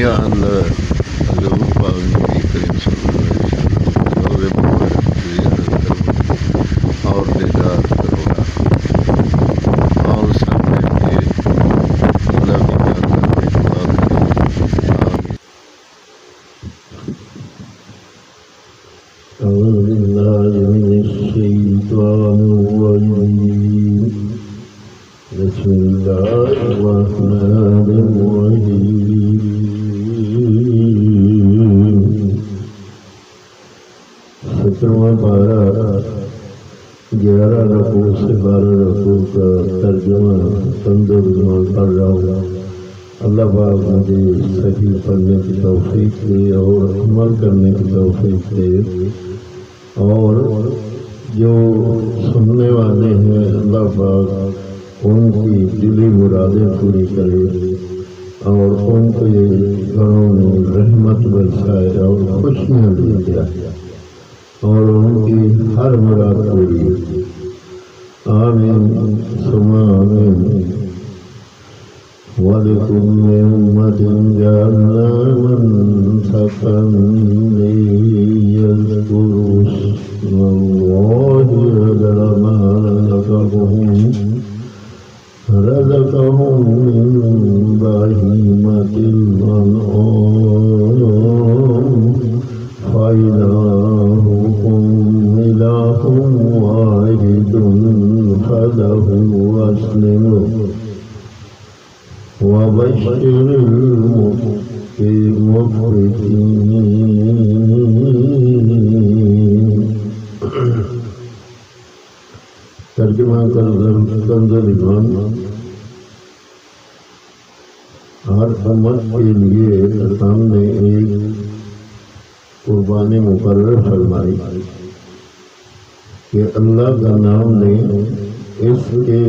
یا اللہ حضور پاک نبی کریم صلی اللہ علیہ وسلم روضے مبارک کی زیارت کرو اور دیدار کروا اور سامنے کے اللہ کی بارگاہ میں دعا کریں آمین۔ أعوذ بالله من الشيطان الرجيم بسم الله الرحمن الرحيم سترواں پارہ 11 رکوع سے 12 رکوع کا ترجمہ تندرست پڑھ رہا ہوں۔ اللہ پاک مجھے صحیح پڑھنے کی توفیق دے اور عمل کرنے کی توفیق دے، اور جو سننے والے ہیں اللہ پاک ان کی دلی مرادیں پوری کرے اور ان کے گھروں میں رحمت برسائے اور خوشیاں لے جائے اور ان کی ہر مراد پوری ہو۔ آمین ثم آمین۔ وَلِكُلِّ أُمَّةٍ جَعَلْنَا مَنسَكًا لِيَذْكُرُوا اسْمَ اللَّهِ عَلَىٰ مَا رَزَقَهُم مِّن بَهِيمَةِ الْأَنْعَامِ فَإِلَٰهُكُمْ إِلَٰهٌ وَاحِدٌ فَلَهُ أَسْلِمُوا وَبَشِّرِ الْمُخْبِتِينَ۔ ترجمہ کنز ایمان۔ ہر امت کے لیے ہم نے ایک قربانی مقرر فرمائی کہ اللہ کا نام لیں، اس کے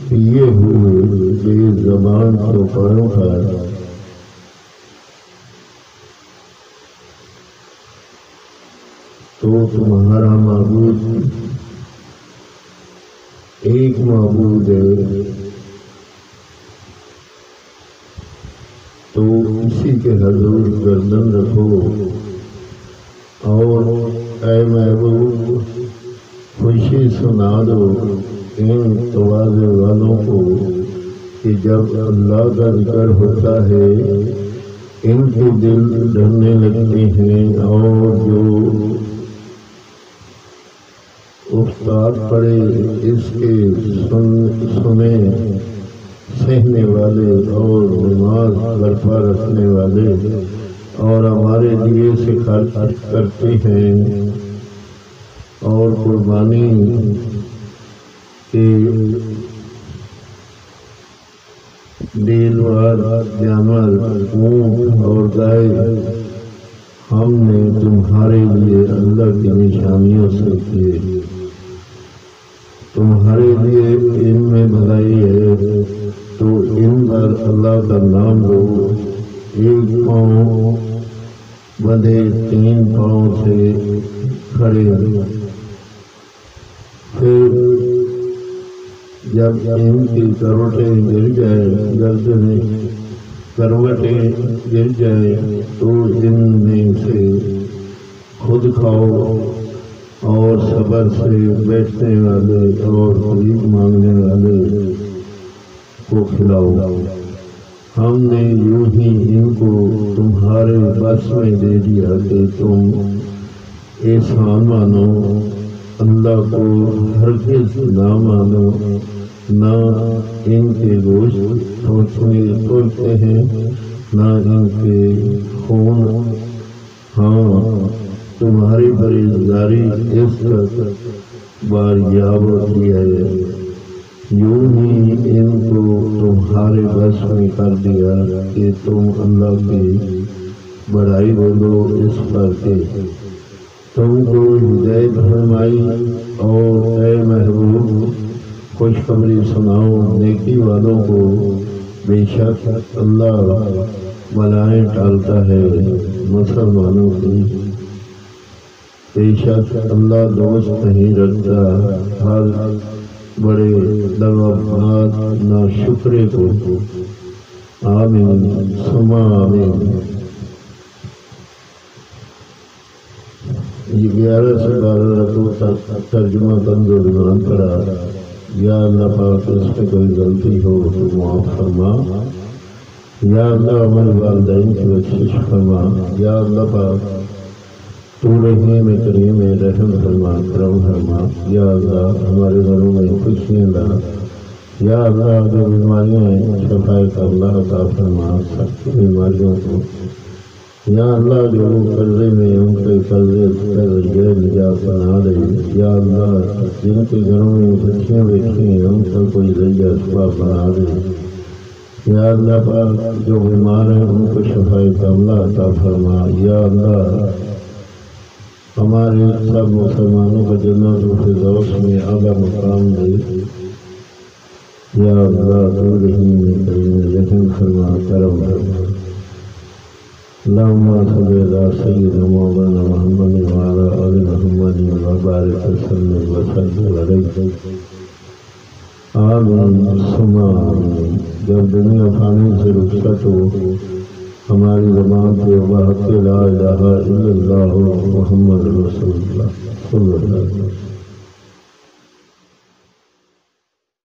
پیے ہوئے بے زبان کو پڑھو ہے تو تمہارا معبود ایک معبود ہے، تو اسی کے حضور گردن رکھو اور اے محبوب خوشی سنا دو ان تواضع والوں کو کہ جب اللہ کا ذکر ہوتا ہے ان کے دل ڈرنے لگتے ہیں، اور جو استاد پڑھے اس کے سنے سہنے والے اور نماز برپا رکھنے والے اور ہمارے دیے سے خرچ کرتے ہیں اور قربانی کہ دیلوار جانور اونٹ اور گائے ہم نے تمہارے لیے اللہ کی نشانیوں سے کیے، تمہارے لیے ان میں بھلائی ہے تو ان پر اللہ کا نام لو۔ ایک پاؤں بندھے 3 پاؤں سے کھڑے، پھر جب ان کی کروٹیں گر جائیں، گردنیں کروٹیں گر جائیں تو ان میں سے خود کھاؤ اور صبر سے بیٹھنے والے اور خرید مانگنے والے کو کھلاؤ۔ ہم نے یوں ہی ان کو تمہارے بس میں دے دیا کہ تم احسان مانو، اللہ کو ہرگز نہ مانو، نہ ان کے گوشت توڑتے ہیں نہ ان کے خون۔ ہاں تمہاری پرہیزگاری اس کا باریاب ہوتی ہے، یوں ہی ان کو تمہارے بس میں کر دیا کہ تم اللہ کی بڑائی بولو اس پر کہ تم کو ہدایت فرمائی۔ اور اے محبوب خوشخبری سناؤ نیکی والوں کو، بے شک اللہ بلائیں ٹالتا ہے مسلمانوں کی، بے شک اللہ دوست نہیں رکھتا ہر بڑے لغوبات ناشکرے کو۔ آمین ثم آمین۔ یہ 11 سے 12 رکوع تک ترجمہ کنز الایمان پڑھا۔ یا اللہ پاک اس میں کوئی غلطی ہو تو معاف فرما، یا اللہ ہمارے والدین کی بخشش فرما، یا اللہ پاک تو رحیم کریم رحم فرما کرم فرما، یا اللہ ہمارے گھروں میں خوشیاں لا، یا اللہ جو بیماریاں ہیں شفا کا اللہ عطا فرما سب بیماریوں کو، یا اللہ جو قرضے میں ان کے قرضے غیر نجات بنا دے، یا اللہ جن کے گھروں میں بچیاں بیٹھی ہیں ان کا کوئی ذریعہ اسباب بنا دے، یا اللہ پاک جو بیمار ہیں ان کو شفا کاملہ عطا فرما، یا اللہ ہمارے سب مسلمانوں کو جنت الفردوس میں اعلیٰ مقام دے، یا اللہ تو رحیم کریم رحم فرما کرم فرما۔ اللهم صل على سيدنا مولانا محمد وعلى آل محمد وبارك وسلم وسلم عليه آمین ثم آمین۔ جب دنیا فانی سے رخصت ہو ہماری زبان پہ بحق لا الہ الا اللہ محمد رسول اللہ صلی اللہ علیہ وسلم